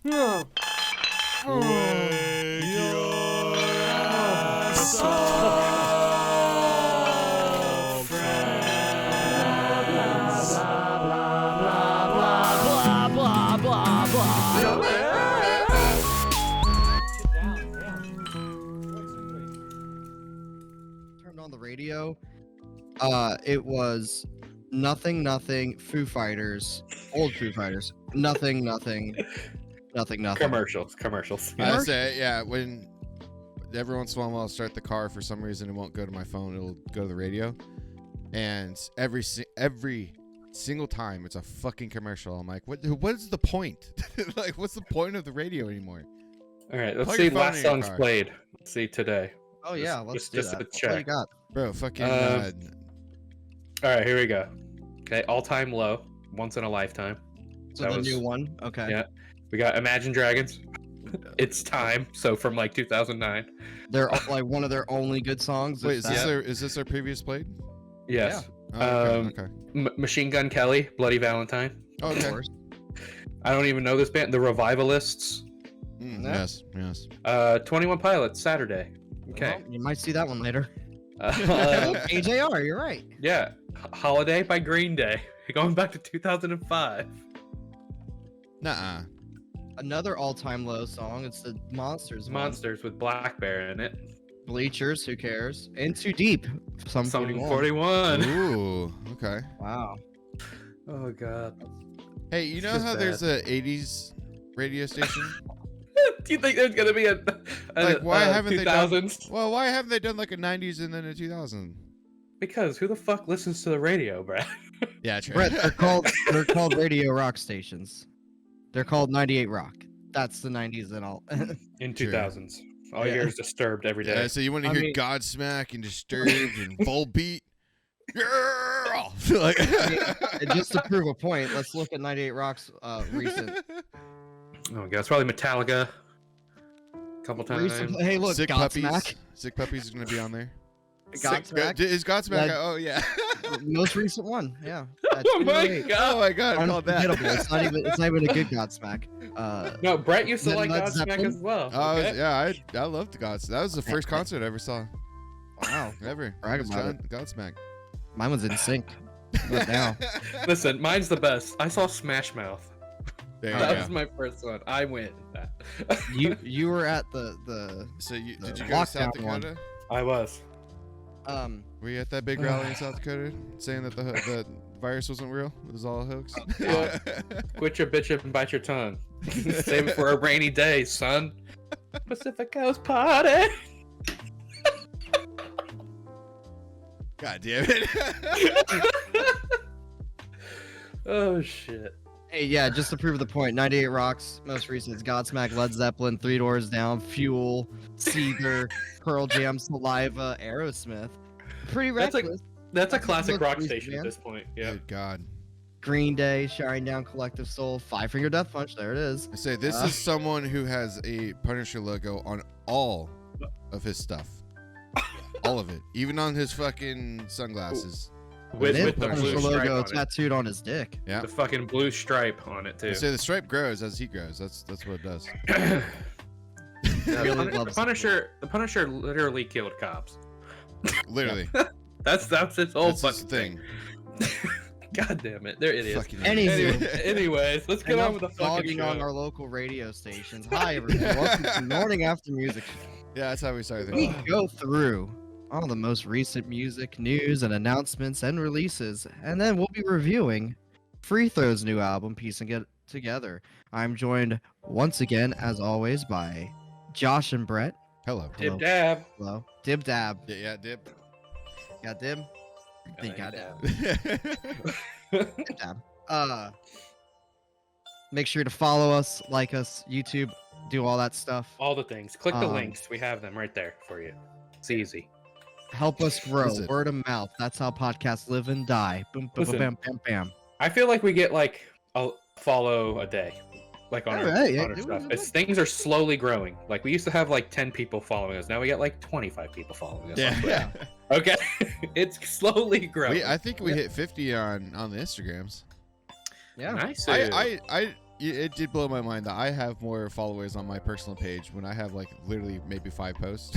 your ass off, friends. Blah, blah, blah, blah, blah, blah. Turned on the radio. It was nothing, Foo Fighters, old Foo Fighters, nothing. Commercials. I say, yeah, when every once in a while I'll start the car, for some reason it won't go to my phone, it'll go to the radio, and every single time it's a fucking commercial. I'm like, what is the point? Like, what's the point of the radio anymore? All right, let's Plug see your phone last in your songs car. played. Let's see today. Oh yeah, let's do just that. a What do check. you got? Bro, fucking All right, here we go. Okay, all-time low, once in a lifetime. So That the was- new one. Okay. Yeah. We got Imagine Dragons. It's Time. So from like 2009. They're like one of their only good songs. wait, is is that. this their previous played? Yes. Oh, okay. Machine Gun Kelly, Bloody Valentine. Oh, Of okay. course. I don't even know this band. The Revivalists. Yeah. Yes. 21 Pilots, Saturday. Okay. Well, you might see that one later. Uh, AJR, you're right. yeah. Holiday by Green Day. Going back to 2005. Nuh-uh. Another all-time low song. It's the Monsters. one. Monsters with Black Bear in it. Bleachers. Who cares? In Too Deep. Some Some 41. 41. Ooh, okay. Wow. Oh god. Hey, you know just how there's a 80s radio station? Do you think there's gonna be a Like, why haven't they done? 2000s? Well, why haven't they done like a 90s and then a 2000? Because who the fuck listens to the radio, Brad? Yeah, true. Brett, they're called radio rock stations. They're called 98 Rock. That's the 90s and all. In True. 2000s. All you Yeah. hear is Disturbed every day. Yeah, so you want to I hear mean- Godsmack and Disturbed and Volbeat? Yeah! Like, And just to prove a point, let's look at 98 Rock's recent. Oh god, it's probably Metallica. A couple times. Hey, look, Sick Godsmack. Puppies. Sick Puppies is going to be on there. Godsmack. Is Godsmack? That- Oh, yeah. Most recent one, yeah. Oh my 208. god. Oh, my God. I called that. Unforgettable. It's not even a good Godsmack. No, Brett used to Led like Led Godsmack Zeppelin? as well. Oh, okay? yeah, I loved the Godsmack. That was the first concert I ever saw. Wow. Ever. Brag Was about Godsmack. Mine was in sync. But now. Listen, mine's the best. I saw Smash Mouth. There you That go. was my first one. I win that. You were at the So did the you go to South lockdown one. Dakota? I was. Were you at that big rally in South Dakota saying that the virus wasn't real? It was all a hoax? Yeah. Quit your bitching and bite your tongue. Save it for a rainy day, son. Pacific Coast Party. God damn it. Oh shit. Hey, yeah, just to prove the point, 98 Rocks, most recent is Godsmack, Led Zeppelin, Three Doors Down, Fuel, Seether, Pearl Jam, Saliva, Aerosmith. Pretty That's like- reckless. That's a That's classic most rock recent, station at man. this point. Yeah. Good God. Green Day, Shining Down, Collective Soul, Five Finger Death Punch. There it is. I say this is someone who has a Punisher logo on all of his stuff. All of it. Even on his fucking sunglasses. With And the then Punisher blue Punisher stripe logo on it. tattooed on his dick. Yeah. The fucking blue stripe on it I too. say the stripe grows as he grows. That's what it does. Yeah, Really the loves Punisher literally killed cops. Literally. That's its whole That's his fucking thing. God damn it. There it is. Fucking Anywho. Anyways, let's get on with the fucking Vlogging show. on our local radio stations. Hi, everyone. Welcome to Morning After Music. Yeah, that's how we started We this. go through all the most recent music news and announcements and releases, and then we'll be reviewing Free Throw's new album, Piecing It Together. I'm joined once again, as always, by Josh and Brett. Hello. Dib dab. Hello. Dib Dab. Yeah, dip. Got Dib? I think got dab. Dib Dab. Make sure to follow us, like us, YouTube, do all that stuff. All the things. Click the Um, links. We have them right there for you. It's easy. Help us grow. Is it? Word of mouth. That's how podcasts live and die. Boom, boom, Listen. bam, bam, bam. I feel like we get like a follow a day. Like on our, Alright, yeah, on our do stuff. it. It's, things are slowly growing. Like we used to have like 10 people following us. Now we got like 25 people following us. on Yeah. Twitter. Okay. It's slowly growing. I think we hit 50 on the Instagrams. Yeah. Nice. I it did blow my mind that I have more followers on my personal page when I have like literally maybe 5 posts.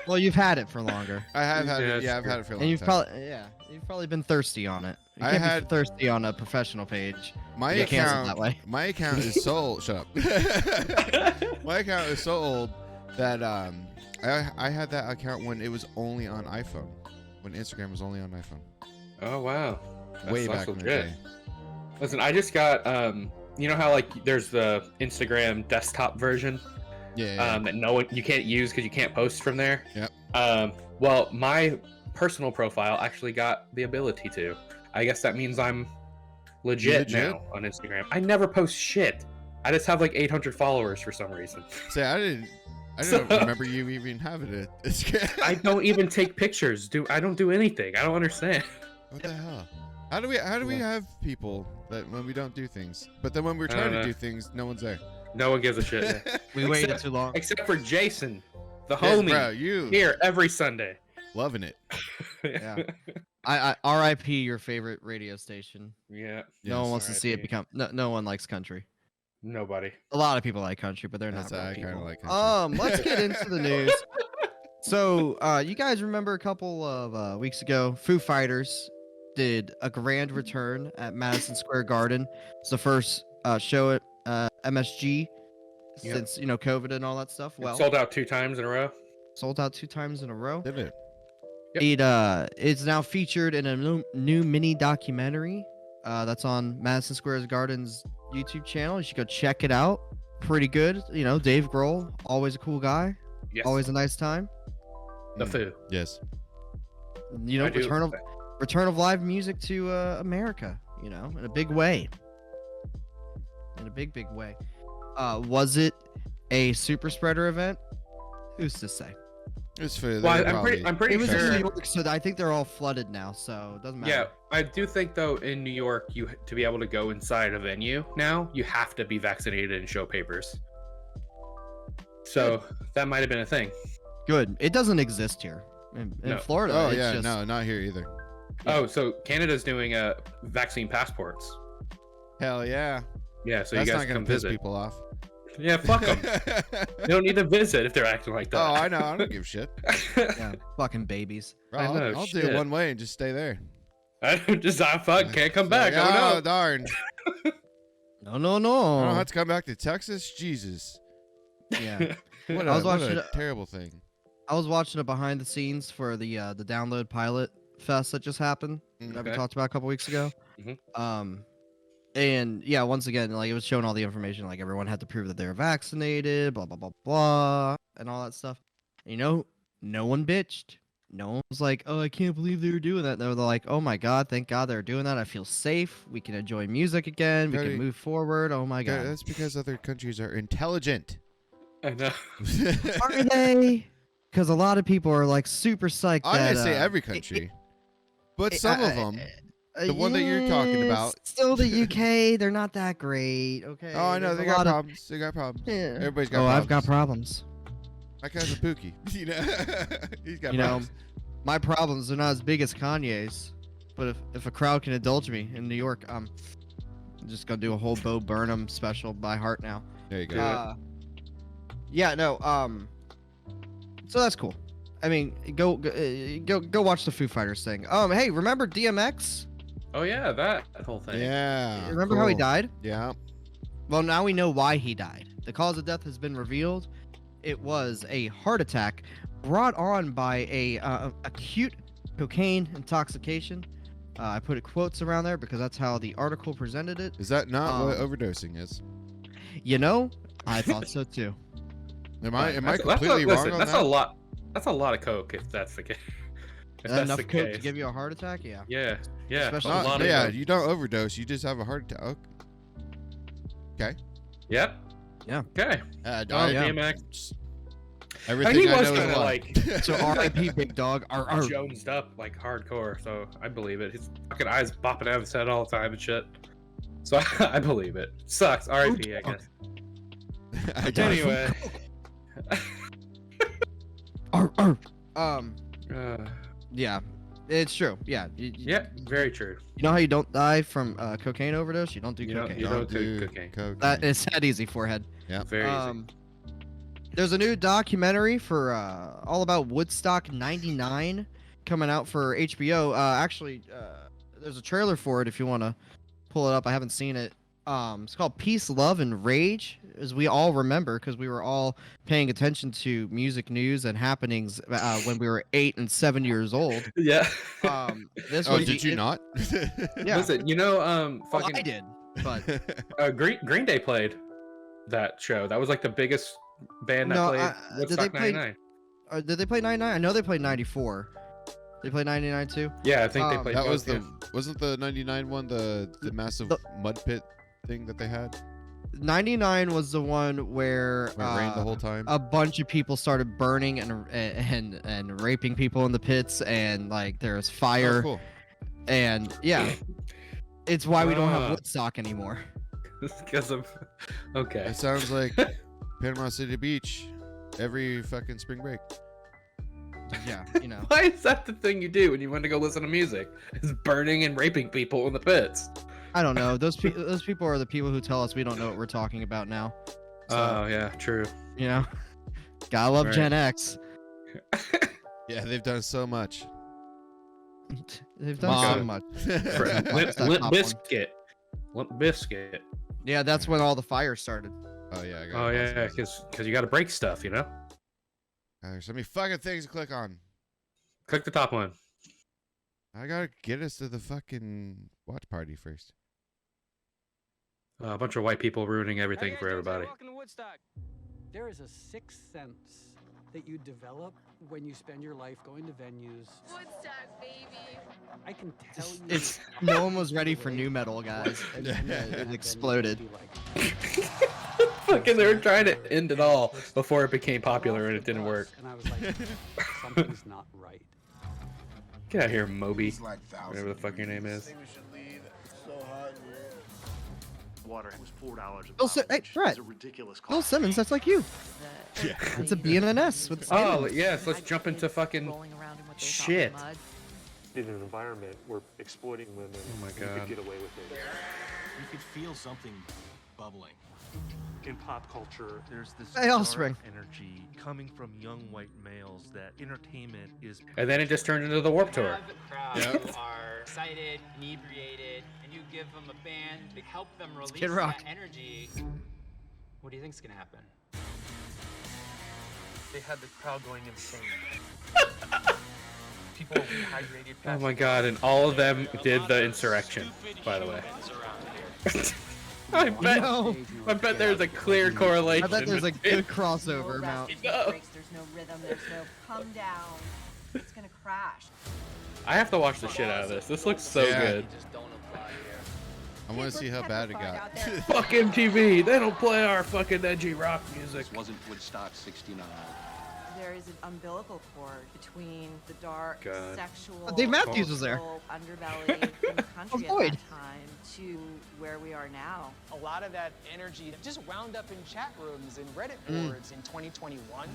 Well, you've had it for longer, I have had Yeah, it. Yeah, I've that's had it for a long and you've time. probably been thirsty on it. You I can't had- be thirsty on a professional page. My You get canceled account, that way. my account is so old. Shut up. My account is so old that I had that account when it was only on iPhone, when Instagram was only on iPhone, Oh wow. way That's back in the legit. day. Listen, I just got you know how like there's the Instagram desktop version Yeah. that you can't use because you can't post from there. Yep. Well, my personal profile actually got the ability to. I guess that means I'm legit now on Instagram. I never post shit. I just have like 800 followers for some reason. Say, I didn't So- remember you even having it. I don't even take pictures. I don't do anything. I don't understand. What the hell? How do we have people that when we don't do things, but then when we're I trying don't to know. do things, no one's there? No one gives a shit. We waited Except- too long. Except for Jason, the Yes, homie, bro, you here every Sunday. loving it. Yeah. I RIP your favorite radio station. Yeah. No one Yes. wants to see it RIP. become. No one likes country. Nobody. A lot of people like country, but they're That's not. I real kind of people. like. country. Let's get into the news. So, you guys remember a couple of weeks ago, Foo Fighters did a grand return at Madison Square Garden. It's the first show at MSG Yep. since COVID and all that stuff. It Well, sold out 2 times in a row. sold out 2 times in a row. Did it? Yep. It's now featured in a new mini documentary that's on Madison Square Garden's YouTube channel. You should go check it out. Pretty good. Dave Grohl, always a cool guy. Yes. Always a nice time. the Mm. Foo. Yes. I do- Return of live music to America. In a big way. In a big way. Was it a super spreader event? Who's to say? It's for. Well, they're I'm pretty It was sure. in New York, so I think they're all flooded now. So it doesn't matter. Yeah, I do think though in New York, to be able to go inside a venue now, you have to be vaccinated and show papers. So that might have been a thing. Good. It doesn't exist here in No. Florida. Oh it's yeah, just, no, not here either. Oh, so Canada's doing vaccine passports. Hell yeah. Yeah, so That's you guys not can gonna come piss visit. people off. Yeah, fuck them. They don't need to visit if they're acting like Oh, that. I know. I don't give a shit. Yeah, fucking babies. Bro, I know, I'll do shit. it one way and just stay there. I just fuck can't come back. Like, Oh no. darn. No. I don't have to come back to Texas. Jesus. Yeah. What I was a, what watching a it- terrible thing. I was watching it behind the scenes for the Download Pilot Fest that just happened that we Okay. talked about a couple weeks ago. Mhm. And yeah, once again, like it was showing all the information, like everyone had to prove that they were vaccinated, blah blah blah blah, and all that stuff. No one bitched. No one was like, "Oh, I can't believe they were doing that." They were like, "Oh my god, thank God they're doing that. I feel safe. We can enjoy music again. We Cody, can move forward. Oh my Yeah, god." that's because other countries are intelligent. I know. Are they? Because a lot of people are like super psyched. I'm that, gonna say every country, but it- some of them. The one that you're talking about. Still the UK, they're not that great. Okay. Oh, I know there's they a got lot of- problems. They got problems. Yeah. Everybody's got Oh, problems. I've got problems. My cousin Pookie. He's got You know, problems. my problems are not as big as Kanye's, but if a crowd can indulge me in New York, I'm just gonna do a whole Bo Burnham special by heart now. There you go. Yeah. Yeah, no, so that's cool. I mean, go watch the Foo Fighters thing. Hey, remember DMX? Oh yeah, that whole thing. Yeah. Remember how he cool. died? Yeah. Well, now we know why he died. The cause of death has been revealed. It was a heart attack brought on by a acute cocaine intoxication. I put quotes around there because that's how the article presented it. Is that not what overdosing is? I thought so too. Am I That's- completely listen, wrong on that's that? a lot. That's a lot of coke if that's the case. If that's Enough the coke to case. give you a heart attack? Yeah. Yeah, yeah. Especially a Not- lot of yeah, coke. you don't overdose. You just have a heart attack. Okay. Yep. Yeah. Okay. Oh, yeah. DMX. Everything he I was know is kinda a lie. like- So R.I.P. Big Dog. Arr. Jonesed up like hardcore, so I believe it. His fucking eyes bopping out of his head all the time and shit. So I believe it. Sucks. R.I.P. I guess. I got it. Anyway. Arr. Uh, Yeah. It's true. Yeah. Yeah, very true. You know how you don't die from cocaine overdose? You don't do You cocaine. don't do cocaine. That is that easy, forehead. Yeah. Very easy. There's a new documentary for all about Woodstock '99 coming out for HBO. Actually, there's a trailer for it if you want to pull it up. I haven't seen it. It's called Peace, Love, and Rage, as we all remember, because we were all paying attention to music news and happenings when we were 8 and 7 years old. Yeah. This Oh, was did you not? Yeah. Listen, you know, fucking I did, but Green Day played that show. That was like the biggest band that played Woodstock '99. Did they play '99? I know they played '94. They played '99 too. Yeah, I think they played. That was both, wasn't the '99 one the massive mud pit thing that they had? '99 was the one where When it rained the whole time. a bunch of people started burning and raping people in the pits, and like there was fire. Oh, cool. And yeah, it's why we don't have Woodstock anymore. because of. Okay. It sounds like Panama City Beach every fucking spring break. Yeah, you know. Why is that the thing you do when you want to go listen to music? Is burning and raping people in the pits. I don't know. Those people are the people who tell us we don't know what we're talking about now. Oh yeah, true. You know, gotta love Gen X. Yeah, they've done so much. They've done so Mom. much. Limp Biscuit. Limp Biscuit. Yeah, that's when all the fire started. Oh yeah. I got Oh yeah, because you got to break stuff, you know. There's so many fucking things to click on. Click the top one. I gotta get us to the fucking watch party first. A bunch of white people ruining everything How you for guys doing? everybody. Welcome to Woodstock. There is a sixth sense that you develop when you spend your life going to venues. Woodstock, baby. I can tell you. It's no one was ready for new metal, guys. And it exploded. Fucking, they were trying to end it all before it became popular and it didn't work. And I was like, something's not right. Get out of here, Moby. Whatever the fuck your name is. Water was $4 a Bill hey, Brett. It's a ridiculous cost. Bill Simmons, that's like you. Yeah. It's a B and an S with Oh Simmons. yes, let's jump into fucking shit. In an environment where exploiting women, Oh my you God. could get away with it. You could feel something bubbling. In pop culture, There's this Hey, Offspring. dark energy coming from young white males that entertainment is. And then it just turned into the Warp Tour. Have the crowd Yep. are excited, inebriated, and you give them a band to help them release Kid Rock. that energy. What do you think's gonna happen? They had the crowd going insane. People dehydrated. Oh my God! And all of them did the insurrection. By the way. I bet. No. I bet there's a clear correlation. I bet there's a between- good crossover amount. No. There's no rhythm, there's no come down. It's gonna crash. I have to watch the shit out of this. This looks so Yeah. good. I want to see how bad it got. Fuck MTV. They don't play our fucking edgy rock music. Wasn't Woodstock '69. There is an umbilical cord between the dark, God. sexual, Dave Matthews was there. cultural underbelly in the country at Avoid. that time to where we are now. A lot of that energy just wound up in chat rooms and Reddit boards in 2021.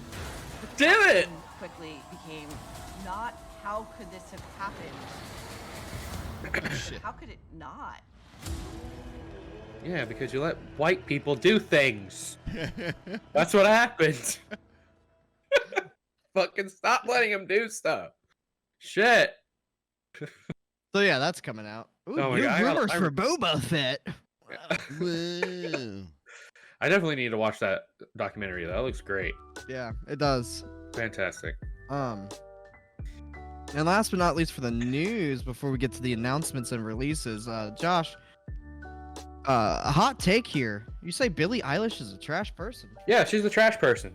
Damn it! And quickly became not how could this have happened? How could it not? Yeah, because you let white people do things. That's what happened. Fucking stop letting them do stuff. Shit. So yeah, that's coming out. Ooh, Oh my new God, rumors I- for Boba Fett. Whoa. I definitely need to watch that documentary. That looks great. Yeah, it does. Fantastic. And last but not least for the news, before we get to the announcements and releases, Josh, a hot take here. You say Billie Eilish is a trash person. Yeah, she's a trash person.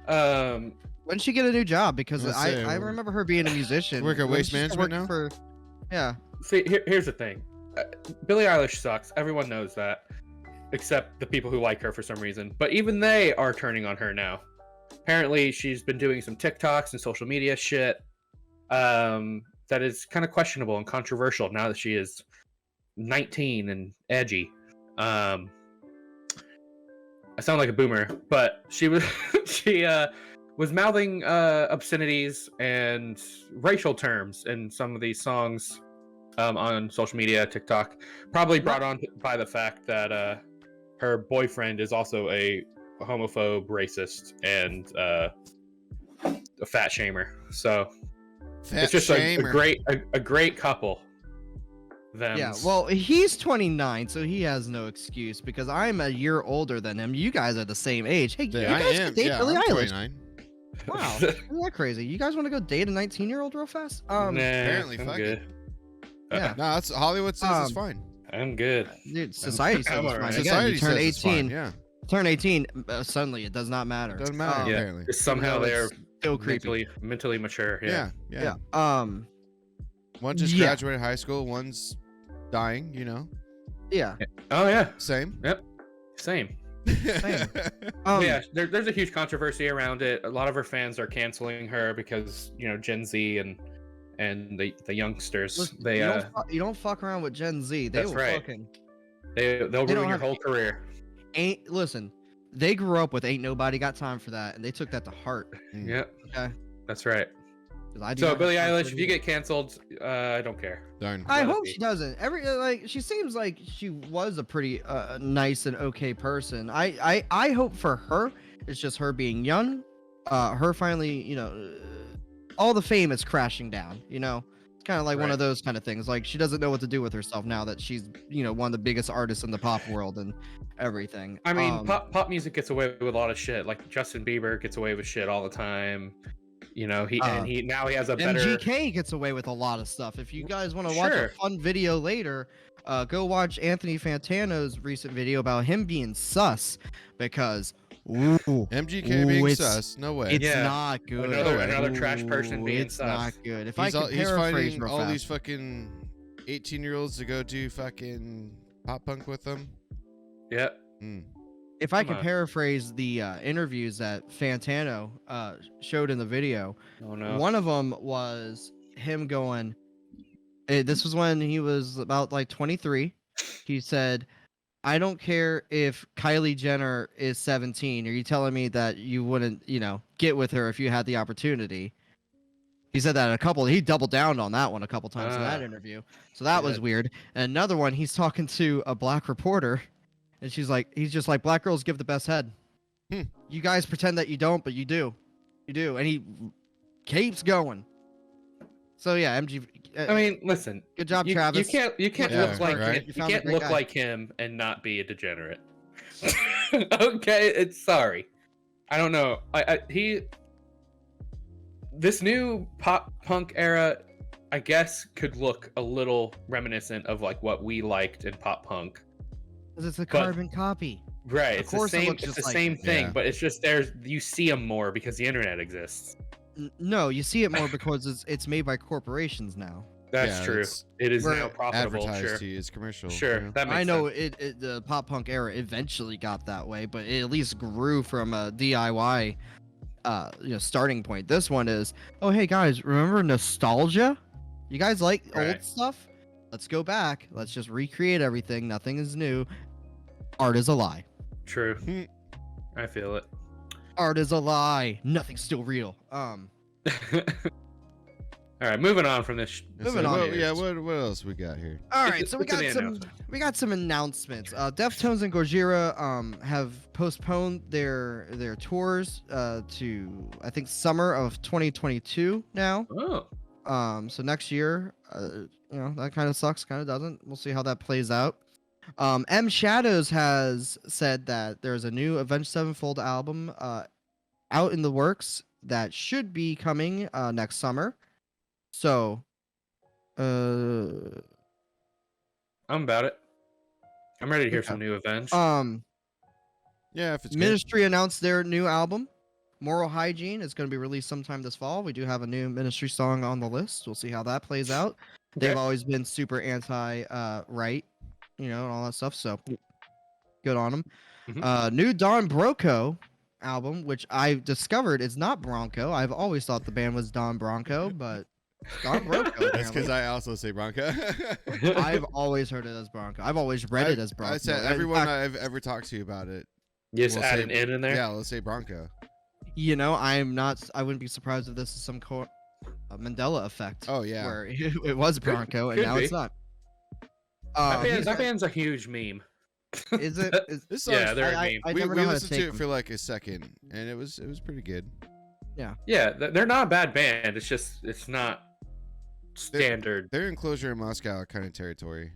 When did she get a new job? Because Let's I say, remember her being a musician. Work at When Waste she started Management working yeah. See, here's the thing. Billie Eilish sucks. Everyone knows that, except the people who like her for some reason. But even they are turning on her now. Apparently, she's been doing some TikToks and social media shit that is kind of questionable and controversial now that she is 19 and edgy. I sound like a boomer, but she was she was mouthing obscenities and racial terms in some of these songs on social media, TikTok. Probably brought on by the fact that her boyfriend is also a homophobe, racist, and a fat shamer. So it's just a great couple. Yeah, well, he's 29, so he has no excuse because I'm a year older than him. You guys are the same age. Hey, you guys can date Billie Eilish. 29. Wow, isn't that crazy? You guys want to go date a 19-year-old real fast? Apparently, I'm good. Yeah. No, that's Hollywood says it's fine. I'm good. Dude, society says it's fine. Again, Society you turn says 18. it's fine, yeah. Turn 18, suddenly it does not matter. Doesn't matter. Apparently. Somehow they're still creepy. mentally mature. Yeah. One just graduated high school. One's dying. You know. Yeah. Oh yeah. Same. Yep. Same. Same. Yeah, there's a huge controversy around it. A lot of her fans are canceling her because Gen Z and the youngsters. Listen, you don't fuck around with Gen Z. They That's will right. fucking. They'll ruin your whole career. Listen, they grew up with ain't nobody got time for that, and they took that to heart. Yep. Okay. That's right. I do So not Billie have time Eilish, for if you get canceled, I don't care. Darn. I hope she doesn't. She seems like she was a pretty nice and okay person. I hope for her. It's just her being young, her finally, all the fame is crashing down. It's kind of like one of those kind of things. Like she doesn't know what to do with herself now that she's, one of the biggest artists in the pop world and everything. I mean, pop music gets away with a lot of shit. Like Justin Bieber gets away with shit all the time. He now he has a better. MGK gets away with a lot of stuff. If you guys want to watch a fun video later, go watch Anthony Fantano's recent video about him being sus because MGK being sus. No way. It's not good. Another trash person being it's sus. Not good. If he's I could paraphrase finding all these fucking 18-year-olds to go do fucking pop punk with them. Yep. If I could paraphrase the interviews that Fantano showed in the video, one of them was him going, this was when he was about like 23. He said, I don't care if Kylie Jenner is 17. Are you telling me that you wouldn't, get with her if you had the opportunity? He said that he doubled down on that one a couple times in that interview. So that was weird. And another one, he's talking to a black reporter. And he's just like, black girls give the best head. You guys pretend that you don't, but you do. You do. And he keeps going. So yeah, I mean, listen. Good job, Travis. You can't look like him. You can't look like him and not be a degenerate. Okay, it's sorry. I don't know. This new pop punk era, I guess, could look a little reminiscent of like what we liked in pop punk. Because it's a carbon copy. Right. It's the same thing, but it's just you see them more because the internet exists. No, you see it more because it's made by corporations now. That's true. It is now profitable. Advertised to you as commercial. Sure, that makes I know sense. the pop punk era eventually got that way, but it at least grew from a DIY starting point. This one is, oh hey guys, remember nostalgia? You guys like old stuff? Let's go back. Let's just recreate everything. Nothing is new. Art is a lie. True. I feel it. Art is a lie. Nothing's still real. All right, moving on from this. Moving on. What else we got here? All right, so we got some announcements. Deftones and Gojira have postponed their tours to I think summer of 2022 now. Oh. So next year, that kind of sucks, kind of doesn't. We'll see how that plays out. M Shadows has said that there's a new Avenged Sevenfold album out in the works that should be coming next summer. So, I'm about it. I'm ready to hear some new Avenged. Yeah, if it's Ministry announced their new album, Moral Hygiene, is going to be released sometime this fall. We do have a new Ministry song on the list. We'll see how that plays out. Okay. They've always been super anti-right, and all that stuff. So good on them. Mm-hmm. New Don Broco album, which I discovered is not Bronco. I've always thought the band was Don Bronco, but Don Bronco. That's because I also say Bronco. I've always heard it as Bronco. I've always read it as Bronco. I said everyone I've ever talked to about it. You just add an N in there? Yeah, let's say Bronco. You know, I wouldn't be surprised if this is some Mandela effect. Oh, yeah. Where it was Bronco and could now be. it's not. That band's a huge meme. Is it? This Yeah, song's- they're a I meme. we never know how to listened to take it them. for like a second, and it was pretty good. Yeah, they're not a bad band. It's just it's not standard. They're Enclosure in Moscow kind of territory.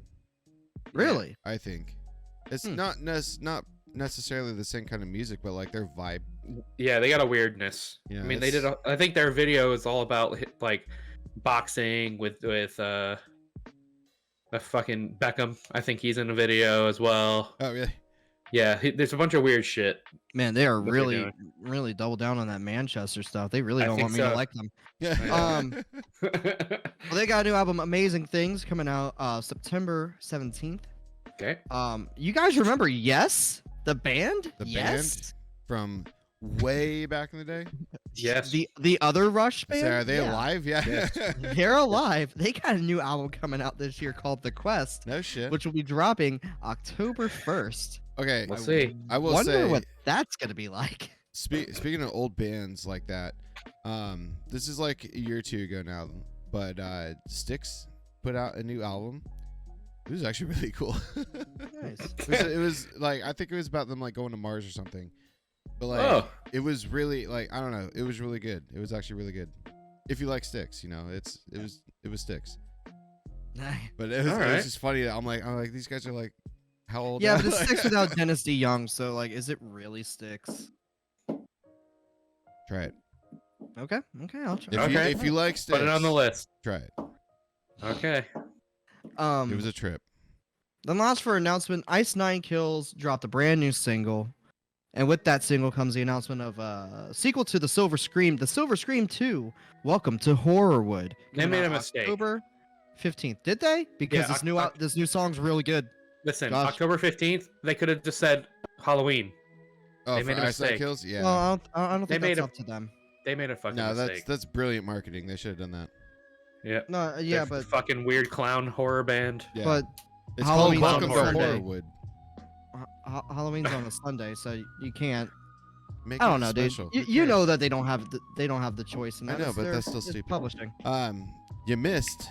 Really? I think it's Hmm. not necessarily the same kind of music, but like their vibe. Yeah, they got a weirdness. Yeah, I mean, they did. I think their video is all about like boxing with a fucking Beckham. I think he's in a video as well. Oh, really? Yeah, there's a bunch of weird shit. Man, they are What they're really, doing. really double down on that Manchester stuff. They really I don't think want me to so. like them. Yeah. Well, they got a new album, Amazing Things, coming out September 17th. Okay. You guys remember Yes, the band? The Yes? band from way back in the day. Yes. The other Rush band? So are they Yeah. alive? Yeah. Yes. They're alive. They got a new album coming out this year called The Quest, No shit. which will be dropping October 1st. Okay. We'll see. I will Wonder say, what that's gonna be like. speaking of old bands like that, this is like a year or two ago now, but Styx put out a new album. It was actually really cool. Nice. it was like, I think it was about them like going to Mars or something. But like, Oh. it was really like, I don't know. It was really good. It was actually really good. If you like Styx, you know, it was Styx. But it was Alright. just funny. I'm like these guys are like, how old? Yeah, now? but it's Styx without Dennis D. Young, so like, is it really Styx? Try it. Okay, I'll try. If you like Styx, Put it on the list. try it. Okay. It was a trip. Then last for announcement, Ice Nine Kills dropped a brand new single, and with that single comes the announcement of a sequel to The Silver Scream, The Silver Scream 2. Welcome to Horrorwood. They coming made a out mistake. October 15th. Did they? Because Yeah, this new song's really good. Listen, Josh. October 15th, they could have just said Halloween. Oh, They for made a Ice Nine mistake. Kills? Yeah. Well, I don't They think made that's a- up to them. They made a fucking No, mistake. that's brilliant marketing. They should have done that. Yeah. No, They're yeah, but fucking weird clown horror band. Yeah. but it's Halloween's called on Welcome to Sunday. Horrorwood. Halloween's on a Sunday, so you can't. Make I it don't know, dude. special. You, Who you know cares? that they don't have the choice in I that. know, It's but their- that's still it's stupid. Publishing. You missed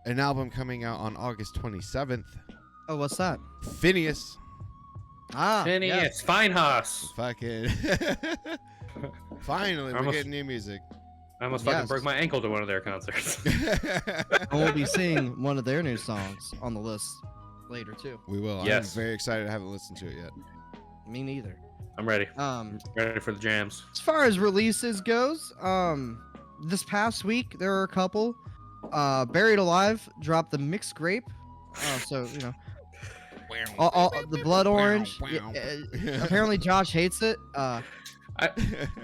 an album coming out on August 27th. Oh, what's that? Phineas. Ah, Phineas, yes. Finehouse. Fucking. Finally, we're Almost- getting new music. I almost fucking Yes. broke my ankle to one of their concerts. And we'll be seeing one of their new songs on the list later too. We will. Yes. I'm very excited. I haven't listened to it yet. Me neither. I'm ready. As For the jams. far as releases goes, this past week there were a couple. Buried Alive dropped the Mixed Grape. So you know, all the Blood Orange. Apparently Josh hates it. I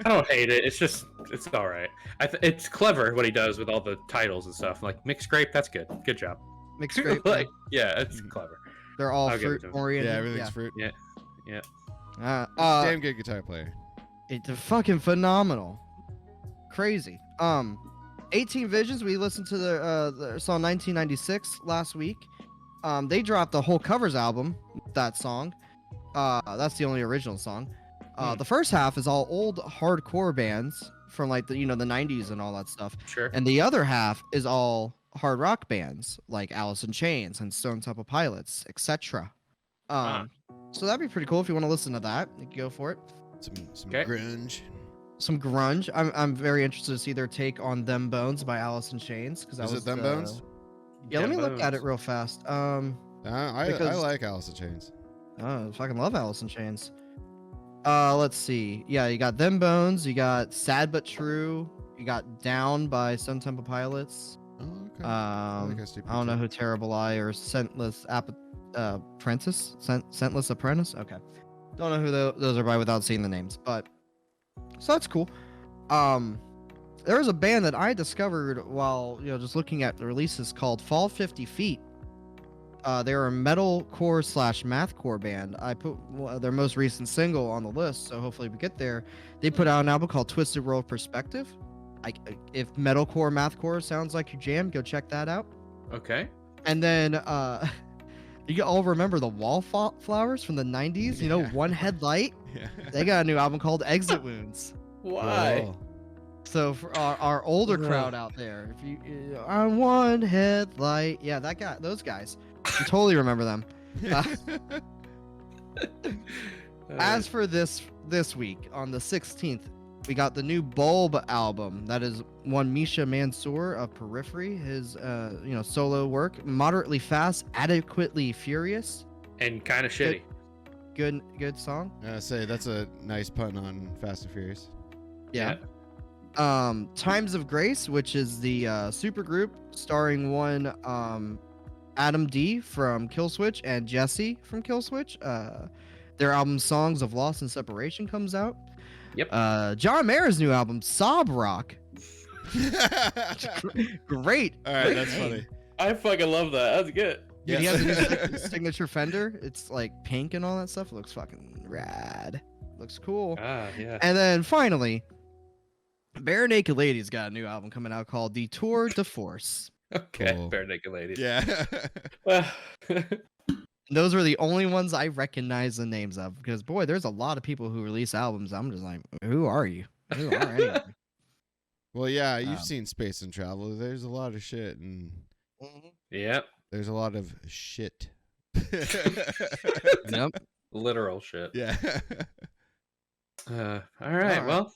don't hate it. It's all right. It's clever what he does with all the titles and stuff. Like Mixed Grape, that's good. Good job. Mixed Grape. Like, yeah, it's clever. They're all I'll give it fruit to him. oriented. Yeah, everything's fruit. Yeah. Damn good guitar player. It's fucking phenomenal. Crazy. 18 Visions, we listened to the song 1996 last week. They dropped the whole covers album, that song. That's the only original song. The first half is all old hardcore bands from like the 90s and all that stuff. Sure. And the other half is all hard rock bands like Alice in Chains and Stone Temple Pilots, etc. So that'd be pretty cool if you want to listen to that. You can go for it. Some Okay. grunge. Some grunge. I'm very interested to see their take on Them Bones by Alice in Chains because that Is was it Them Bones? Yeah, let me Them look at Bones. it real fast. I Because- like Alice in Chains. Oh, I fucking love Alice in Chains. Let's see. Yeah, you got Them Bones. You got Sad But True. You got Down by Stone Temple Pilots. Oh, okay. I like STP I don't know too. who Terrible Eye or Scentless Apprentice. Scentless Apprentice. Okay, don't know who those are by without seeing the names, but so that's cool. There was a band that I discovered while just looking at the releases called Fall 50 Feet. They're a metalcore / mathcore band. I put their most recent single on the list, so hopefully we get there. They put out an album called Twisted World Perspective. If metalcore mathcore sounds like your jam, go check that out. Okay. And then You all remember the Wallflowers from the 90s? You know, Yeah. One Headlight? Yeah. They got a new album called Exit Wounds. Why? Cool. So for our older Ugh. crowd out there, if you on One Headlight, yeah, those guys, you totally remember them. As for this week, on the 16th, we got the new Bulb album. That is one Misha Mansour of Periphery, his solo work, moderately fast, adequately furious. And kind of shitty. Good song. Say that's a nice pun on Fast and Furious. Yeah. Times of Grace, which is the supergroup starring one Adam D from Killswitch and Jesse from Killswitch. Their album Songs of Loss and Separation comes out. Yep. John Mayer's new album Sob Rock. Great. All right, that's funny. I fucking love that. That's good. Dude, he has a new signature Fender. It's like pink and all that stuff. It looks fucking rad. Looks cool. Ah, yeah. And then finally, Bare Naked Ladies got a new album coming out called The Tour de Force. Okay, Cool. Bare Naked Ladies. Yeah. Well, Those were the only ones I recognize the names of because boy, there's a lot of people who release albums. I'm just like, who are you? Who are any of you? Well, yeah, you've seen Space and Travel. There's a lot of shit, and yep. there's a lot of shit. Yep. Literal shit. Yeah. All right. All right. Well,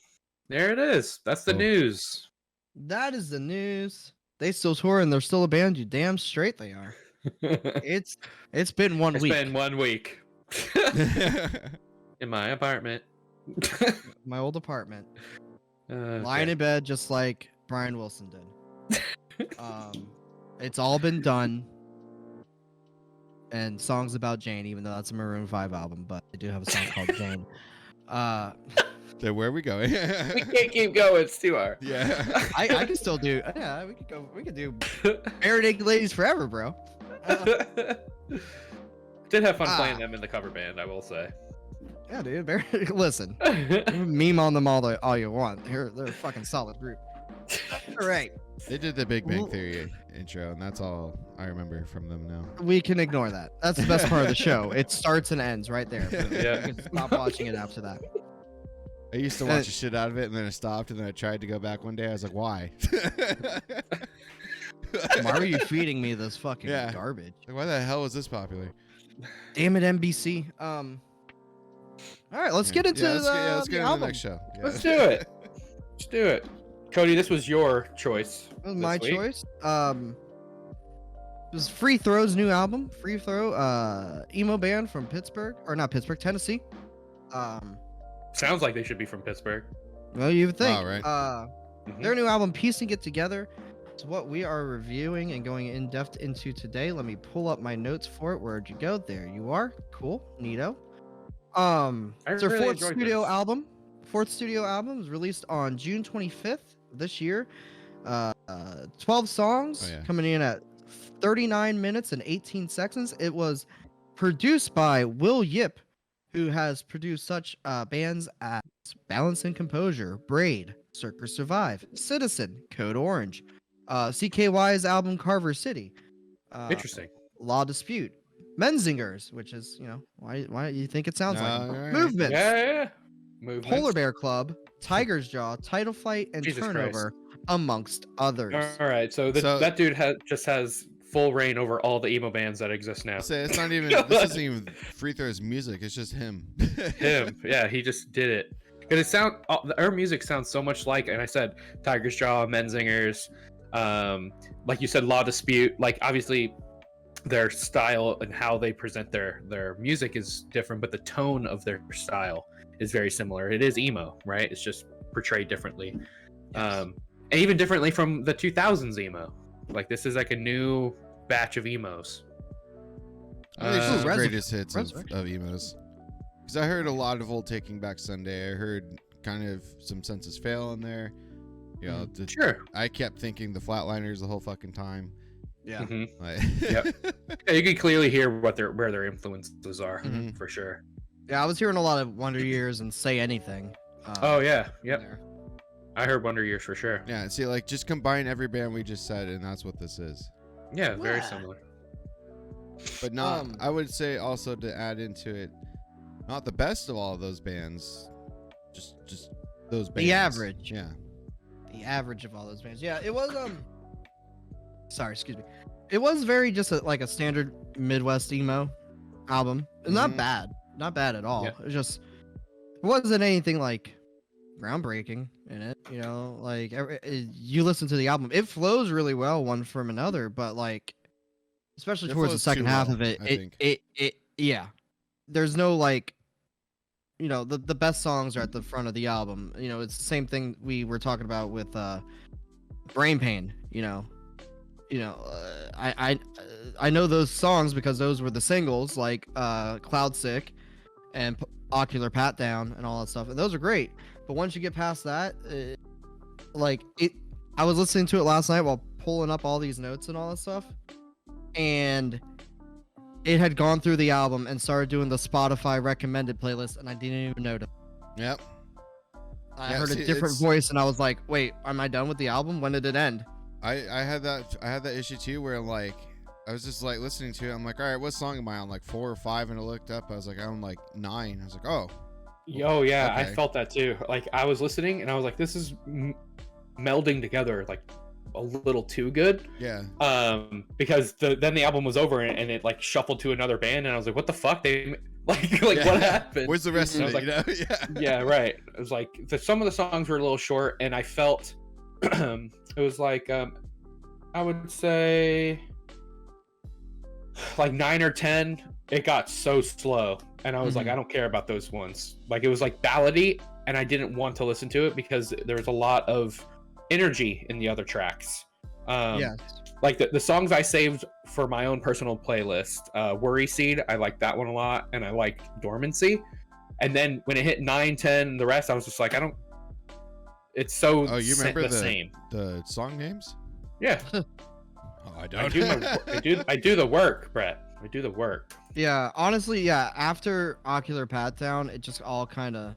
there it is. That's the Cool. news. That is the news. They still tour and they're still a band. You damn straight they are. It's It's been 1 week. been 1 week in my apartment. My old apartment. Okay. Lying in bed just like Brian Wilson did. It's all been done. And songs about Jane, even though that's a Maroon 5 album, but I do have a song called Jane. So where are we going? We can't keep going. It's too hard. Yeah. I can still do. Yeah, we could do Bare Naked Ladies forever, bro. Did have fun playing them in the cover band, I will say. Yeah, dude. Listen, meme on them all you want. They're a fucking solid group. All right, They did the Big Bang Theory intro, and that's all I remember from them now. we can ignore that. That's the best part of the show. It starts and ends right there. Yeah. You can stop watching it after that. I used to watch the shit out of it, and then I stopped, and then I tried to go back one day. I was like, why? Why are you feeding me this fucking Yeah. garbage? Like, why the hell was this popular? Damn it, NBC. All right, let's get into let's the get into album. the next show. Yeah. Let's do it. Let's do it. Cody, this was your choice. It was this my week. choice. It was Free Throw's new album. Free Throw, emo band from Pittsburgh, or not Pittsburgh, Tennessee. Sounds like they should be from Pittsburgh. Well, you would think. Oh, right. Mhm. Their new album, Piecing It Together, is what we are reviewing and going in depth into today. Let me pull up my notes for it. Where'd you go? There you are. Cool, neato. It's their really fourth enjoyed studio this. album. Fourth studio album was released on June 25th this year. 12 songs Oh, yeah. coming in at 39 minutes and 18 seconds. It was produced by Will Yip, who has produced such bands as Balance and Composure, Braid, Circus Survive, Citizen, Code Orange, CKY's album Carver City, Interesting. Law Dispute, Menzingers, which is, why you think it sounds like All right. Movements, Yeah. Movements. Polar Bear Club, Tiger's Jaw, Title Fight, and Jesus Turnover, amongst others. All right. So, that dude just has full reign over all the emo bands that exist now. Say it's not even. This isn't even Free Throw's music. It's just him. Him. Yeah, he just did it. Because our music sounds so much like, and I said Tiger's Jaw, Menzingers, like you said, Law Dispute. Like obviously, their style and how they present their music is different, but the tone of their style is very similar. It is emo, right? It's just portrayed differently, and even differently from the 2000s emo. Like this is like a new batch of emos. I think this is the Res- greatest hits of Resurrection. emos. Because I heard a lot of old Taking Back Sunday. I heard kind of some Census Fail in there. You know, Sure. I kept thinking the Flatliners the whole fucking time. Yeah. Mhm. Like, Yep. Yeah, you can clearly hear where their influences are Mhm. for sure. Yeah, I was hearing a lot of Wonder Years and Say Anything. Oh yeah, yep. there. I heard Wonder Years for sure. yeah, see, like, just combine every band we just said, and that's what this is. Yeah, very Yeah. similar. But not. I would say also to add into it, not the best of all of those bands, just those bands. The average. Yeah. The average of all those bands. Yeah, it was sorry, excuse me. It was very just like a standard Midwest emo album. Not bad. Not bad at all. Yeah. It just it wasn't anything like groundbreaking in it, you know, like you listen to the album, it flows really well one from another, but like especially It towards the flows second too half well, of it, I think. it yeah. There's no like, you know, the best songs are at the front of the album. You know, it's the same thing we were talking about with Brain Pain, you know. I know those songs because those were the singles like Cloud Sick and Ocular Pat Down and all that stuff, and those are great. But once you get past that, I was listening to it last night while pulling up all these notes and all that stuff, and it had gone through the album and started doing the Spotify recommended playlist, and I didn't even notice. Yep. I heard a different voice, and I was like, "Wait, am I done with the album? When did it end?" I had that issue too, where like I was just like listening to it. I'm like, all right, what song am I on? Like 4 or 5, and I looked up. I was like, I'm like 9. I was like, oh. Yo, yeah, Okay. I felt that too. Like I was listening and I was like, this is melding together like a little too good. Yeah. Because then the album was over and it like shuffled to another band and I was like, what the fuck? They like Yeah. what happened? Where's the rest And of I it? was You know? Yeah. Yeah, right. It was like some of the songs were a little short and I felt it was like I would say like 9 or 10. It got so slow and I was like, I don't care about those ones. Like it was like ballady and I didn't want to listen to it because there was a lot of energy in the other tracks. Yes. Like the songs I saved for my own personal playlist, Worry Seed, I liked that one a lot, and I liked Dormancy. And then when it hit 9, 10, the rest, I was just like, I don't. It's so You remember the same. the song names? Yeah, Oh, I I don't. I do the work, Brett. I do the work. Yeah, honestly, yeah. After Ocular Pat Down, it just all kind of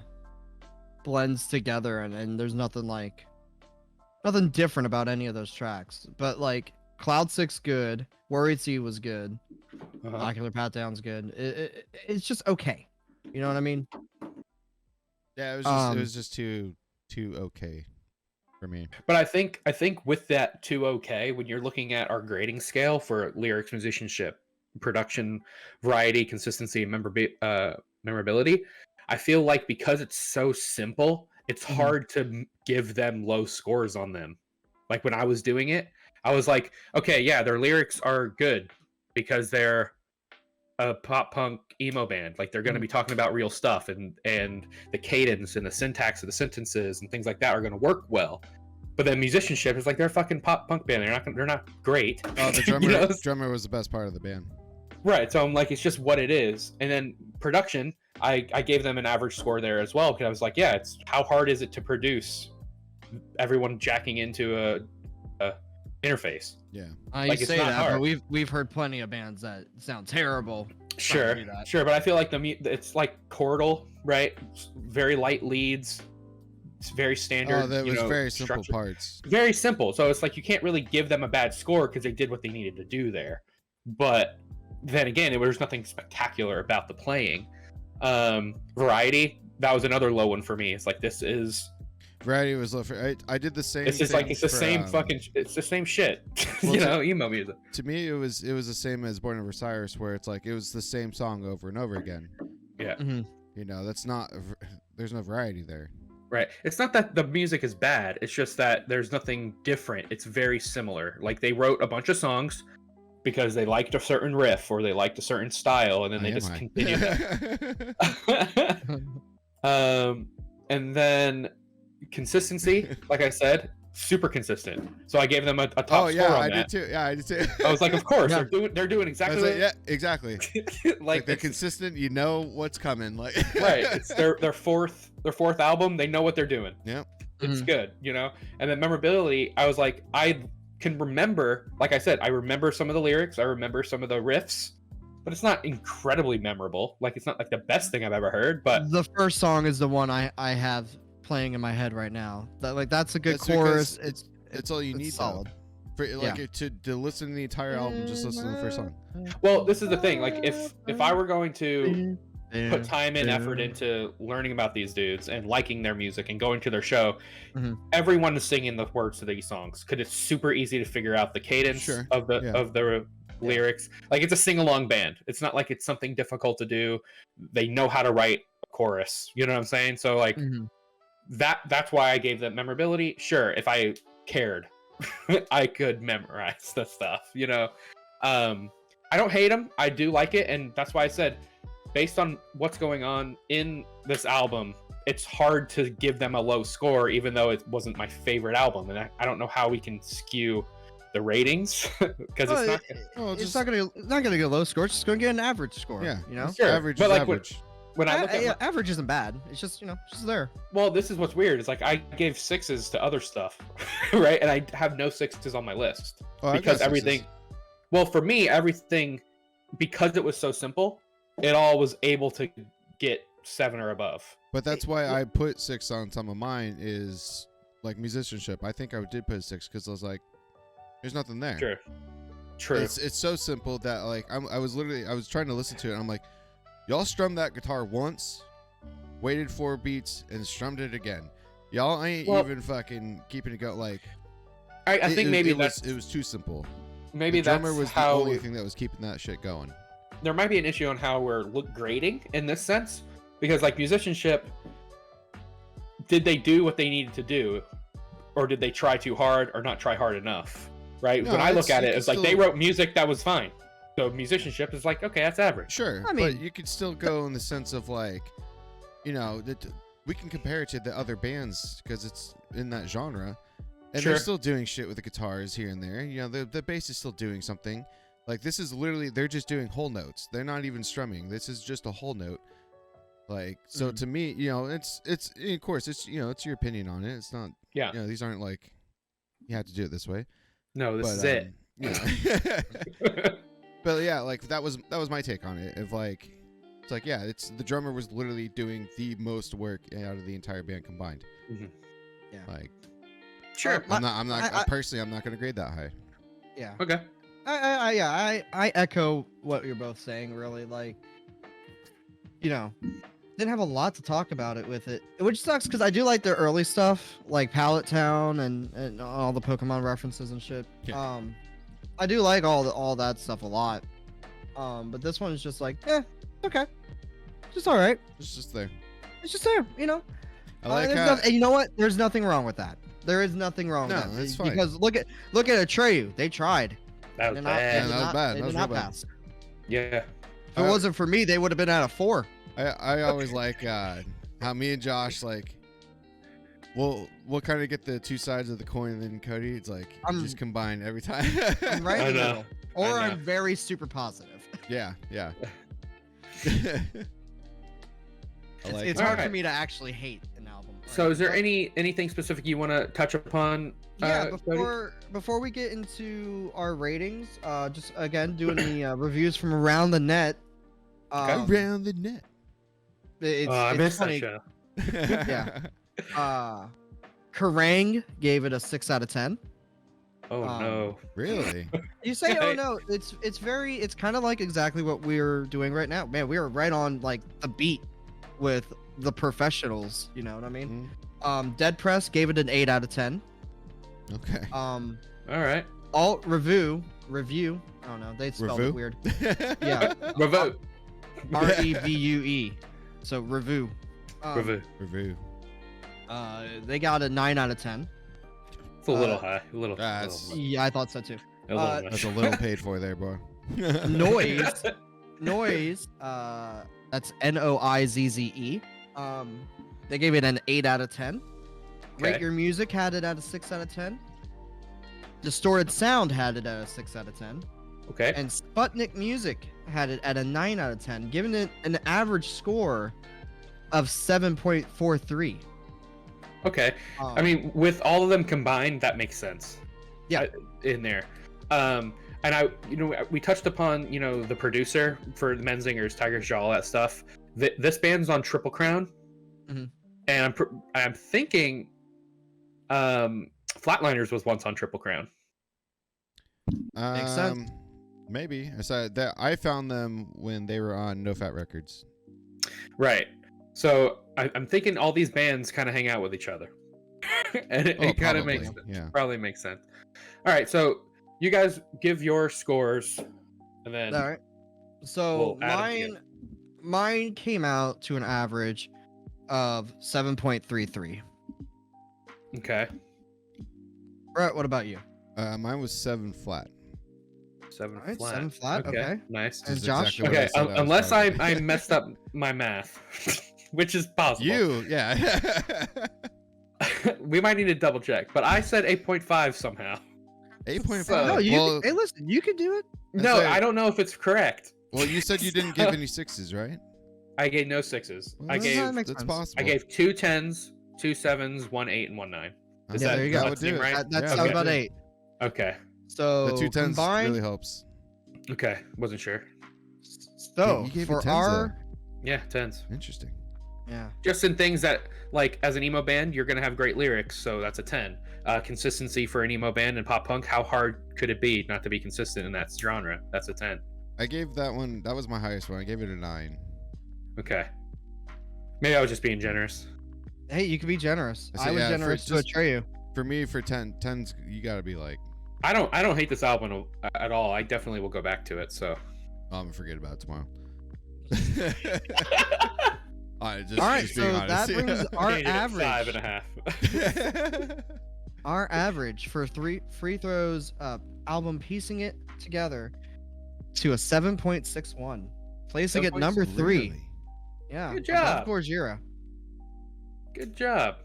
blends together, and there's nothing different about any of those tracks. But like Cloud Six good, Worried Sea was good, Ocular Pat Down's good. It's just okay. You know what I mean? Yeah, it was just too okay for me. But I think with that too okay, when you're looking at our grading scale for lyrics, musicianship, production, variety, consistency, and memorability, I feel like because it's so simple, it's hard to give them low scores on them. Like when I was doing it, I was like, okay, yeah, their lyrics are good because they're a pop punk emo band. Like they're going to be talking about real stuff, and the cadence and the syntax of the sentences and things like that are going to work well. But then musicianship is like they're a fucking pop punk band. They're not great. Oh, the drummer, You know? drummer was the best part of the band. Right. So I'm like, it's just what it is. And then production, I gave them an average score there as well because I was like, yeah, it's how hard is it to produce everyone jacking into a interface. Yeah. You Like, it's say not that, hard. but we've heard plenty of bands that sound terrible. Sure, do that. sure, but I feel like it's like chordal, right? Very light leads. It's very standard. Oh, that was very simple structure. parts. Very simple. So it's like you can't really give them a bad score because they did what they needed to do there. But then again, there's nothing spectacular about the playing. Variety, that was another low one for me. It's like this is. Variety was low for. I did the same. It's just like it's the for, same fucking. It's the same shit. Well, emo music. To me, it was the same as Born of Osiris, where it's like it was the same song over and over again. Yeah. You know, that's not. There's no variety there. Right. It's not that the music is bad. It's just that there's nothing different. It's very similar. Like they wrote a bunch of songs because they liked a certain riff or they liked a certain style, and then they just continued that. And then consistency, like I said, super consistent. So I gave them a top score on that. I did too. Yeah, I did too. I was like, of course, Yeah. they're doing exactly. Like, yeah, exactly. like they're consistent. You know what's coming. Like right. It's their fourth album. They know what they're doing. Yep. It's good, you know. And then memorability, I was like, I can remember. Like I said, I remember some of the lyrics. I remember some of the riffs. But it's not incredibly memorable. Like it's not like the best thing I've ever heard. But The first song is the one I have playing in my head right now. That's a good chorus. It's all you need. solid. For, like to listen to the entire album, just listen to the first song. Well, this is the thing. Like, if I were going to put time and effort into learning about these dudes and liking their music and going to their show, everyone is singing the words to these songs because it's super easy to figure out the cadence of the lyrics. Like, it's a sing-along band. It's not like it's something difficult to do. They know how to write a chorus. You know what I'm saying? So like that's why I gave them memorability. Sure, if I cared, I could memorize the stuff. You know, I don't hate them. I do like it, and that's why I said, based on what's going on in this album, it's hard to give them a low score, even though it wasn't my favorite album. And I don't know how we can skew the ratings because it's not gonna get a low score. It's just gonna get an average score. Yeah, you know, sure. Average but is like average. When I look at average isn't bad. It's just it's just there. Well, this is what's weird. It's like I gave 6s to other stuff, right? And I have no 6s on my list because everything. Well, for me, everything, because it was so simple, it all was able to get 7 or above. But that's why I put 6 on some of mine, is like musicianship. I think I did put a 6 because I was like, there's nothing there. True. It's so simple that like I was trying to listen to it and I'm like, y'all strummed that guitar once, waited 4 beats, and strummed it again. Y'all ain't even fucking keeping it go. Like, I think maybe it was too simple. Maybe the drummer was how, the only thing that was keeping that shit going. There might be an issue on how we're grading in this sense, because like musicianship, did they do what they needed to do, or did they try too hard or not try hard enough? Right? No, when I look at it, it's still, like they wrote music that was fine. So musicianship is like, okay, that's average. Sure, I mean, but you could still go in the sense of like, you know, that we can compare it to the other bands because it's in that genre, and they're still doing shit with the guitars here and there. You know, the bass is still doing something. Like, this is literally, they're just doing whole notes. They're not even strumming. This is just a whole note. Like, so to me, you know, it's of course it's, you know, it's your opinion on it. It's not, you know, these aren't like you have to do it this way. No, this is it. Yeah. But yeah, like that was my take on it. Of like, it's like, yeah, it's the drummer was literally doing the most work out of the entire band combined. Yeah. Like, sure. I'm not personally, I'm not gonna grade that high. Yeah. Okay. I echo what you're both saying. Really, like, you know, didn't have a lot to talk about it with it, which sucks because I do like their early stuff, like Pallet Town and all the Pokemon references and shit. Yeah. I do like all that stuff a lot. But this one is just like, okay, just all right. It's just there. It's just there, you know. I like and you know what? There's nothing wrong with that. There is nothing wrong with that. No, it's fine. Because look at Atreyu. They tried. That was bad. That was bad. They That was did real not bad. pass. Yeah. If it wasn't for me, they would have been at a 4. I always like how me and Josh, like, we'll kind of get the two sides of the coin, and then Cody, it's like just combine every time. I'm right in the middle. Or I know. I'm very super positive. Yeah. It's hard for me to actually hate an album. So is there anything specific you want to touch upon? Yeah, Cody? before we get into our ratings, just again doing the reviews from around the net. Around the net. I missed funny. that show. Yeah. Kerrang gave it a 6 out of 10. Oh no! Really? You say, oh no? It's kind of like exactly what we're doing right now. Man, we are right on like the beat with the professionals. You know what I mean? Dead Press gave it an 8 out of 10. Okay. All right. Alt Review. I don't know. They spelled it weird. Yeah. Revue. REVUE. So Review. Review. They got a 9 out of 10. It's a little high. A little. Yeah, I thought so too. That's a little paid for there, bro. Noise. That's NOIZZE. They gave it an 8 out of 10. Okay. Rate Your Music had it at a 6 out of 10. Distorted Sound had it at a 6 out of 10. Okay. And Sputnik Music had it at a 9 out of 10, giving it an average score of 7.43. Okay. I mean, with all of them combined, that makes sense. Yeah. In there. And we touched upon, the producer for the Menzingers, Tiger's Jaw, all that stuff. This band's on Triple Crown. Mm-hmm. And I'm thinking Flatliners was once on Triple Crown. Makes sense. Maybe. I saw that. I found them when they were on No Fat Records. Right. So I'm thinking all these bands kind of hang out with each other, and it kind of makes probably makes sense. All right. So you guys give your scores, and then All right. So mine came out to an average of 7.33. Okay. Brett, what about you? Mine was 7 flat. 7 All right, flat. 7 flat. Okay. Nice. And That's Josh? exactly what I Okay. said I was Unless probably- I messed up my math, which is possible. yeah. We might need to double check, but I said 8.5 somehow. 8.5. No, well, hey, listen, you can do it. No, said- I don't know if it's correct. well, you said you didn't give any 6s, right? I gave no 6s. Well, I gave makes that's sense. possible. I gave 2 10s, 2 7s, 1 8, and 1 9. Is Yeah, that, there you go. That that would seem do it. right? That Yeah, sounds okay. about 8. Okay. So The 2 10s combined, really helps. Okay. Wasn't sure. so you gave it for 10s our Yeah, 10s. Interesting. yeah. Just in things that, like, as an emo band, you're gonna have great lyrics, so that's a 10. Consistency for an emo band and pop punk, how hard could it be not to be consistent in that genre? That's a 10. I gave that one. That was my highest one. I gave it a 9. Okay. Maybe I was just being generous. Hey, you can be generous. I I see, was yeah, for generous to just- Atreyu. For me, for 10s, you gotta be like, I don't hate this album at all. I definitely will go back to it. So. I'm gonna forget about it tomorrow. Just, All right, just being so honest. that brings our Changed it at average. 5.5. Our average for free throws album piecing it together to a 7.61, placing it number 3. Really? Yeah. Good above job. Gojira. Good job.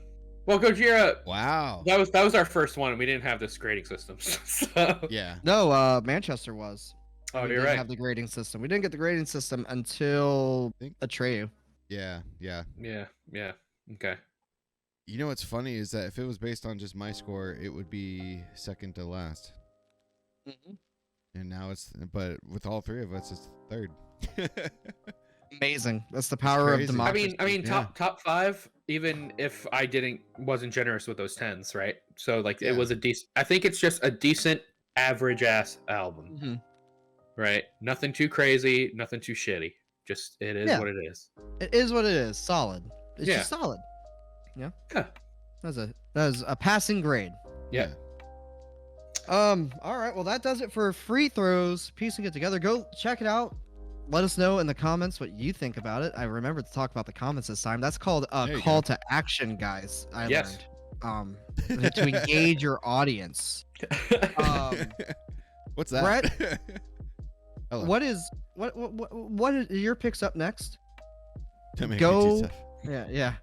Well, Gojira, Wow. that was our first one, and we didn't have this grading system. So. Yeah. No, Manchester was. Oh, we you're didn't right. have the grading system. We didn't get the grading system until Atreyu. Yeah. Yeah. Yeah. Okay. You know what's funny is that if it was based on just my score, it would be second to last. And now but with all 3 of us, it's third. Amazing. That's the power of crazy. democracy. I mean, Yeah. top 5. Even if I wasn't generous with those 10s, right? So like Yeah. it was a decent. I think it's just a decent average ass album, Mhm. right? Nothing too crazy, nothing too shitty. Just it is Yeah. what it is. It is what it is. Solid. It's Yeah. just solid. Yeah. Yeah. That was a passing grade. Yeah. All right. Well, that does it for free throws. Piecing it together. Go check it out. Let us know in the comments what you think about it. I remember to talk about the comments this time. That's called a There you call go. to action, guys. I Yes. learned. To engage your audience. What's that? Brett? Hello. What is your picks up next? Don't make me Go. do stuff. Yeah.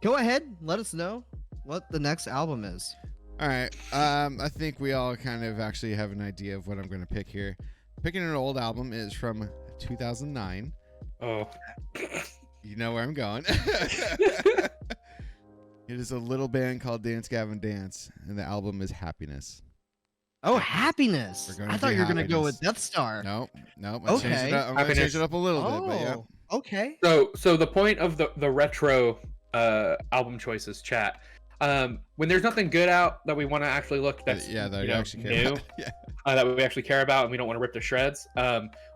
Go ahead. Let us know what the next album is. All right. I think we all kind of actually have an idea of what I'm going to pick here. Picking an old album is from 2009. Oh. You know where I'm going. It is a little band called Dance Gavin Dance, and the album is Happiness. Oh, Happiness. We're gonna I thought do you were going to go Happiness. with Death Star. No. I'm Okay. going to change it up a little bit, but yeah. Okay. So the point of the retro album choices chat. When there's nothing good out that we want to actually look that's that you you know, actually care new, about. Yeah. that we actually care about and we don't want to rip to shreds,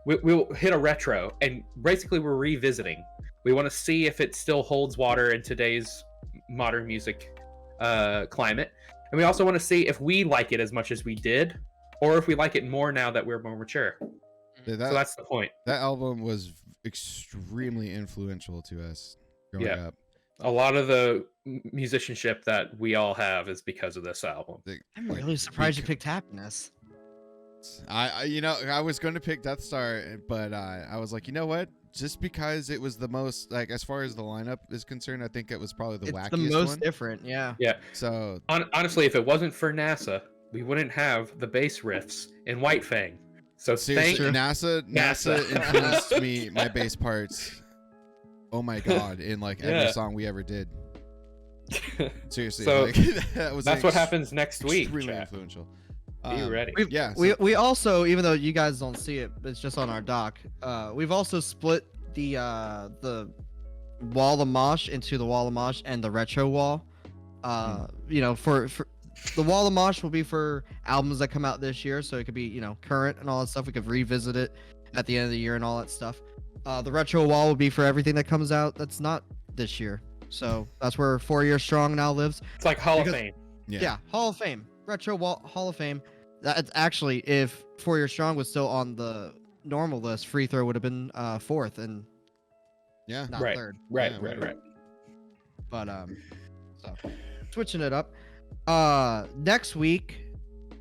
we'll hit a retro, and basically we're revisiting. We want to see if it still holds water in today's modern music climate, and we also want to see if we like it as much as we did, or if we like it more now that we're more mature. Yeah, So that's the point. that album was extremely influential to us growing Yeah. up. A lot of the musicianship that we all have is because of this album. I'm really surprised you picked Happiness. I was going to pick Death Star, but I was like, you know what? Just because it was the most, like, as far as the lineup is concerned, I think it was probably the It's wackiest the most one. different, yeah. Yeah. So Honestly, if it wasn't for NASA, we wouldn't have the bass riffs in White Fang. So seriously, thank NASA influenced me, my bass parts. Oh my god! In like every song we ever did. Seriously, So like, that's what happens next week. Extremely Chat. influential. Be ready. We also, even though you guys don't see it, it's just on our doc. We've also split the Wall of Mosh into the Wall of Mosh and the retro wall. For The Wall of Mosh will be for albums that come out this year, so it could be, you know, current and all that stuff. We could revisit it at the end of the year and all that stuff. The Retro Wall will be for everything that comes out that's not this year. So that's where 4 Year Strong now lives. It's like Hall of Fame. Yeah, Hall of Fame. Retro Wall Hall of Fame. That's actually, if 4 Year Strong was still on the normal list, Free Throw would have been fourth and not third. Right. But so switching it up. Next week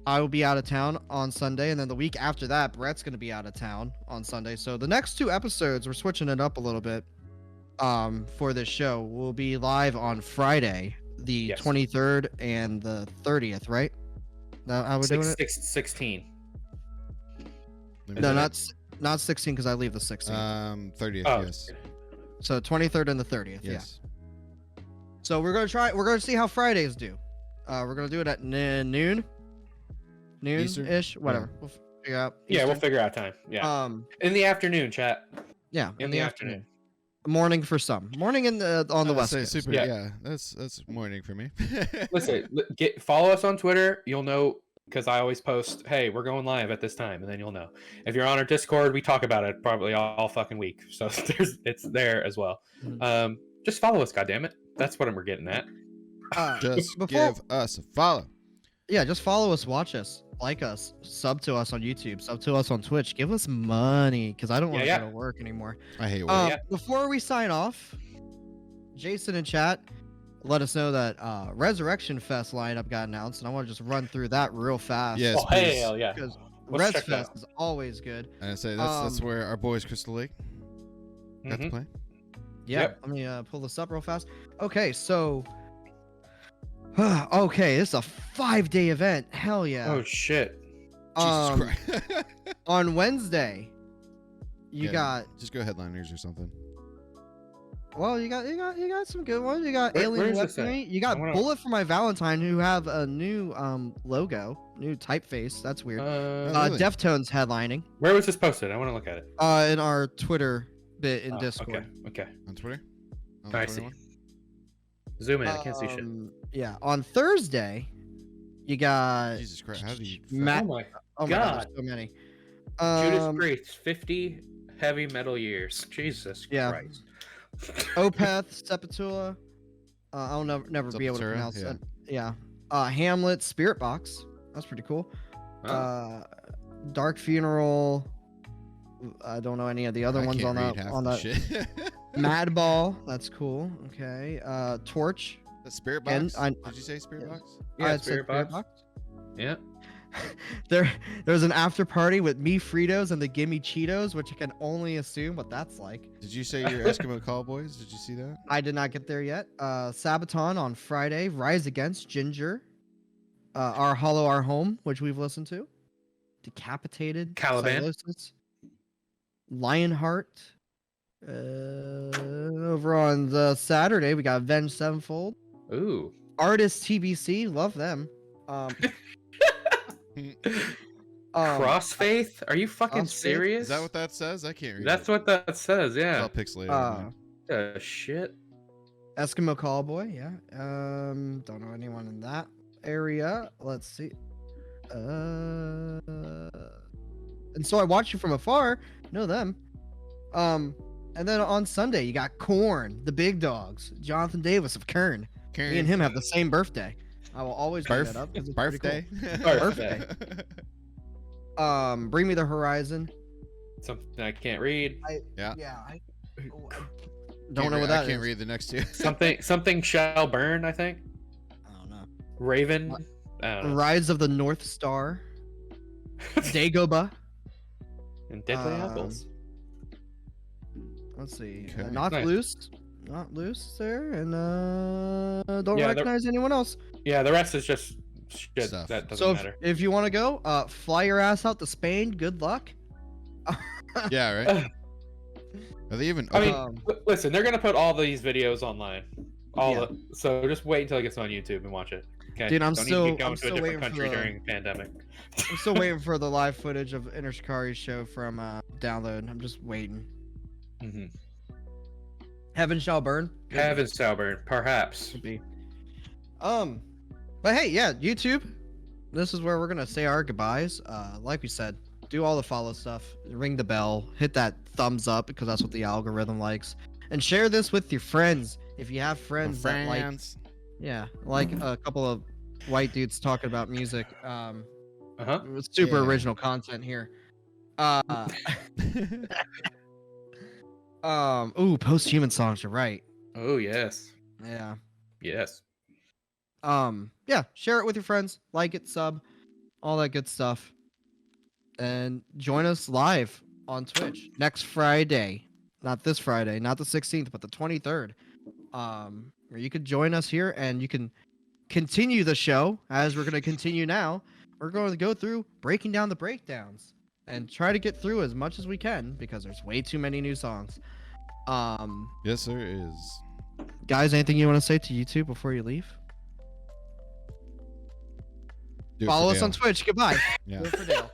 I will be out of town on Sunday, and then the week after that Brett's gonna be out of town on Sunday. So the next 2 episodes, we're switching it up a little bit. For this show, will be live on Friday, the 23rd and the 30th, right? How we doing it? 16. No, not 16 because I leave the 16th. 30th, yes. So 23rd and the 30th, yes. Yeah. So we're gonna see how Fridays do. We're gonna do it at noon-ish, whatever. Yeah. We'll figure out. Yeah, we'll figure out time. Yeah. In the afternoon, chat. Yeah, in the afternoon. Morning for some. Morning on the West Coast. Super, yeah, that's morning for me. Listen, follow us on Twitter. You'll know, because I always post, hey, we're going live at this time, and then you'll know. If you're on our Discord, we talk about it probably all fucking week. So it's there as well. Just follow us, goddammit. That's what we're getting at. Just give us a follow. Yeah, just follow us, watch us, like us, sub to us on YouTube, sub to us on Twitch. Give us money, because I don't want to go to work anymore. I hate work. Before we sign off, Jason in chat let us know that Resurrection Fest lineup got announced, and I want to just run through that real fast. Yes, hell yeah. Because Res Fest is always good. And I say that's where our boys Crystal Lake got to play. Yeah, let me pull this up real fast. Okay, so okay, this is a 5-day event. Hell yeah. Oh shit. Jesus Christ. On Wednesday, you got just go headliners or something. Well, you got some good ones. You got Alien Weaponry. You got Bullet for My Valentine, who have a new logo, new typeface. That's weird. Really? Deftones headlining. Where was this posted? I want to look at it. In our Twitter bit in Discord. Okay. On Twitter? I see. Zoom in. I can't see shit. Yeah. On Thursday, you got Jesus Christ. How do you? Oh my God. There's so many. Judas Priest, 50 heavy metal years. Jesus Christ. Opeth, Sepultura. I'll never be able to pronounce that. Yeah. Hamlet, Spirit Box. That's pretty cool. Dark Funeral. I don't know any of the other ones on that. Madball. That's cool. Okay. Torch. The Spirit Box. Did you say Spirit Box? Yeah, Spirit Box. Yeah. There's an after party with me Fritos and the Gimme Cheetos, which I can only assume what that's like. Did you say your Eskimo Cowboys? Did you see that? I did not get there yet. Sabaton on Friday. Rise Against, Ginger. Our Hollow Our Home, which we've listened to. Decapitated. Caliban. Lionheart. Over on the Saturday, we got Avenged Sevenfold. Ooh. Artist TBC, love them. Crossfaith? Are you fucking serious? Is that what that says? I can't read. That's what that says. Yeah. It's all pixelated. Shit. Eskimo Callboy. Yeah. Don't know anyone in that area. Let's see. And So I Watch You From Afar. Know them. And then on Sunday, you got Korn, the Big Dogs, Jonathan Davis of Kern. Me and him have the same birthday. I will always bring that up. Birthday. Cool. Birthday. Bring Me the Horizon. Something I can't read. Don't know what that is. I can't read the next two. something shall burn. I think. I don't know. Raven. I don't know. Rise of the North Star. Dagobah. And Deadly Apples. Let's see. Okay. Not Loose there, and don't recognize anyone else. Yeah, the rest is just shit. Stuff. That doesn't matter. If you want to go, fly your ass out to Spain. Good luck. Yeah, right. Are they even? I mean, listen, they're gonna put all these videos online. So just wait until it gets on YouTube and watch it. Okay. Dude, I'm Don't still need to go I'm to a still different waiting country for during the pandemic. I'm still waiting for the live footage of Inner Shikari's show from download. I'm just waiting. Mm-hmm. Heaven Shall Burn. Heaven Shall Burn, perhaps. Could be. But hey, yeah, YouTube. This is where we're gonna say our goodbyes. Like we said, do all the follow stuff, ring the bell, hit that thumbs up because that's what the algorithm likes, and share this with your friends if you have friends that like, like a couple of white dudes talking about music. Super original content here. Post-human songs. You're right. Oh yes. Yeah. Yes. Yeah. Share it with your friends. Like it, sub, all that good stuff. And join us live on Twitch next Friday. Not this Friday, not the 16th, but the 23rd. Where you could join us here and you can continue the show as we're going to continue now. We're going to go through breaking down the breakdowns and try to get through as much as we can because there's way too many new songs. Yes, there is. Guys, anything you want to say to YouTube before you leave? Follow us on Twitch. Goodbye. Yeah. Do it for Dale.